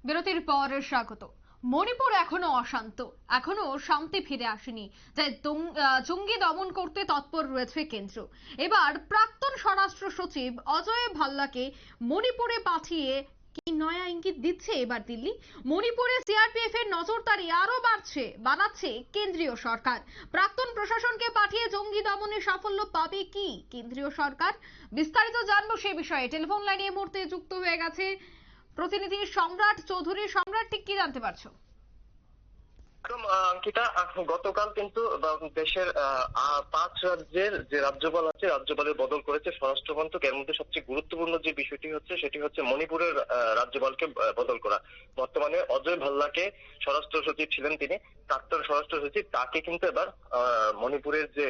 বিরতির পর স্বাগত। মণিপুর এখনো অশান্ত, এখনো শান্তি ফিরে আসেনি, তাই জঙ্গি দমন করতে তৎপর রয়েছে কেন্দ্র। এবার প্রাক্তন স্বরাষ্ট্র সচিব অজয় ভাল্লাকে মণিপুরে পাঠিয়ে কি নয়া ইঙ্গিত দিচ্ছে এবার দিল্লি? মণিপুরে সিআরপিএফ এর নজরদারি আরো বাড়াচ্ছে কেন্দ্রীয় সরকার। প্রাক্তন প্রশাসনকে পাঠিয়ে জঙ্গি দমনে সাফল্য পাবে কি কেন্দ্রীয় সরকার? বিস্তারিত জানবো সে বিষয়ে। টেলিফোন লাইনে এই মুহূর্তে যুক্ত হয়ে গেছে প্রতিনিধি সম্রাট চৌধুরী। সম্রাট, ঠিক কি জানতে পারছো? অঙ্কিতা, গতকাল কিন্তু দেশের 5 রাজ্যের যে রাজ্যপাল আছে, রাজ্যপালের বদল করেছে স্বরাষ্ট্র মন্ত্রক। এর মধ্যে সবচেয়ে গুরুত্বপূর্ণ যে বিষয়টি হচ্ছে সেটি হচ্ছে মণিপুরের রাজ্যপালকে বদল করা। বর্তমানে অজয় ভাল্লাকে স্বরাষ্ট্র সচিব ছিলেন তিনি, প্রাক্তন স্বরাষ্ট্র সচিব, তাকে কিন্তু এবার মণিপুরের যে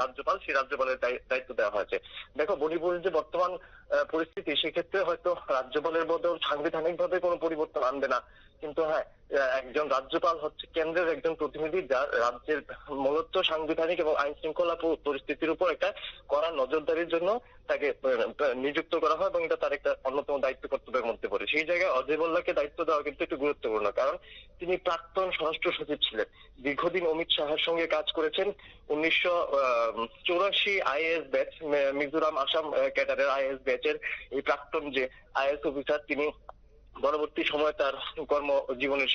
রাজ্যপাল, সেই রাজ্যপালের দায়িত্ব দেওয়া হয়েছে। দেখো, মণিপুরের যে বর্তমান পরিস্থিতি, সেক্ষেত্রে হয়তো রাজ্যপালের বদল সাংবিধানিকভাবে কোনো পরিবর্তন আনবে না, কিন্তু হ্যাঁ, একজন রাজ্যপাল হচ্ছে কেন্দ্রের একজন প্রতিনিধি, যার রাজ্যের মূলত সাংবিধানিক এবং আইন শৃঙ্খলা পরিস্থিতির উপর একটা কড়া নজরদারির জন্য তাকে নিযুক্ত করা হয়, এবং এটা তার একটা অন্যতম দায়িত্ব কর্তব্যের মধ্যে পড়ে। সেই জায়গায় অজয় ভাল্লাকে দায়িত্ব দেওয়া কিন্তু একটু গুরুত্বপূর্ণ, কারণ তিনি প্রাক্তন স্বরাষ্ট্র সচিব ছিলেন, দীর্ঘদিন অমিত শাহের সঙ্গে কাজ করেছেন। 1984 আইএএস ব্যাচ, মিজোরাম আসাম ক্যাডারের আইএএস ব্যাচের এই প্রাক্তন যে আইএএস অফিসার, তিনি পরবর্তী সময় তার কর্মজীবনের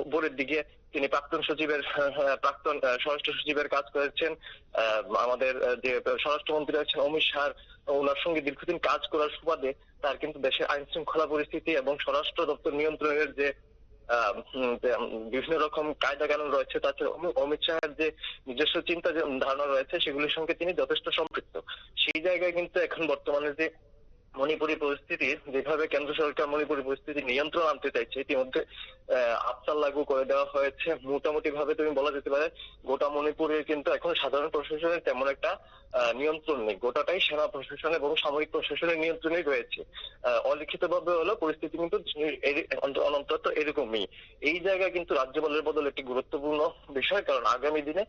উপরের দিকে তিনি প্রাক্তন স্বরাষ্ট্র সচিবের কাজ করেছেন। আমাদের যে স্বরাষ্ট্রমন্ত্রী আছেন অমিত শাহ, ওনার সঙ্গে দীর্ঘদিন কাজ করার সুবাদে তার কিন্তু দেশের আইন শৃঙ্খলা পরিস্থিতি এবং স্বরাষ্ট্র দপ্তর নিয়ন্ত্রণের যে বিভিন্ন রকম কায়দা কানুন রয়েছে, তাছাড়া অমিত শাহের যে নিজস্ব চিন্তা ধারণা রয়েছে, সেগুলির সঙ্গে তিনি যথেষ্ট সম্পৃক্ত। সেই জায়গায় কিন্তু এখন বর্তমানে যে মণিপুরি পরিস্থিতি, যেভাবে কেন্দ্র সরকার মণিপুরি পরিস্থিতি নিয়ন্ত্রণ আনতে চাইছে, ইতিমধ্যে আফতাল লাগু করে দেওয়া হয়েছে। মোটামুটি ভাবে তুমি বলা যেতে পারে গোটা মণিপুরে কিন্তু এখন সাধারণ প্রশাসনের তেমন একটা নিয়ন্ত্রণ নেই, গোটাটাই সেনা প্রশাসন এবং সামরিক প্রশাসনের নিয়ন্ত্রণেই রয়েছে। অলিখিত ভাবে হলো পরিস্থিতি কিন্তু অন্তত এরকমই। এই জায়গায় কিন্তু রাজ্যপালের বদল একটি গুরুত্বপূর্ণ বিষয়, কারণ আগামী দিনে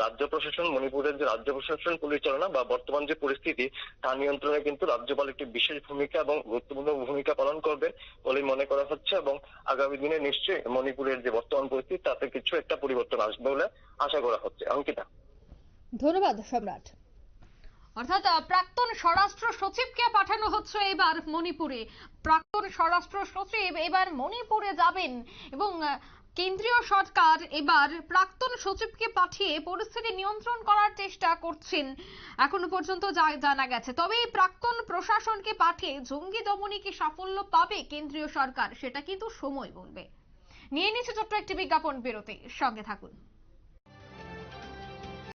রাজ্য প্রশাসন, মণিপুরের যে রাজ্য প্রশাসন পরিচালনা বা বর্তমান যে পরিস্থিতি, তা নিয়ন্ত্রণে কিন্তু রাজ্যপাল একটি বিশেষ ভূমিকা এবং গুরুত্বপূর্ণ ভূমিকা পালন করবে বলে মনে করা হচ্ছে, এবং আগামী দিনে নিশ্চয়ই মণিপুরের যে বর্তমান পরিস্থিতি, তাতে কিছু একটা পরিবর্তন আসবে বলে আশা করা হচ্ছে। অঙ্কিতা, ধন্যবাদ সম্রাট। অর্থাৎ প্রাক্তন স্বরাষ্ট্র সচিবকে পাঠানো হচ্ছে এবার মণিপুরে। প্রাক্তন স্বরাষ্ট্র সচিব এবার মণিপুরে যাবেন এবং কেন্দ্রীয় সরকার এবার প্রাক্তন সচিবকে পাঠিয়ে পরিস্থিতি নিয়ন্ত্রণ করার চেষ্টা করছেন, এখনো পর্যন্ত যা জানা গেছে। তবে এই প্রাক্তন প্রশাসনকে পাঠিয়ে জঙ্গি দমনে কি সাফল্য পাবে কেন্দ্রীয় সরকার, সেটা কিন্তু সময় বলবে। নিয়ে নিচ্ছে ছোট্ট একটি বিজ্ঞাপন বিরতি, সঙ্গে থাকুন।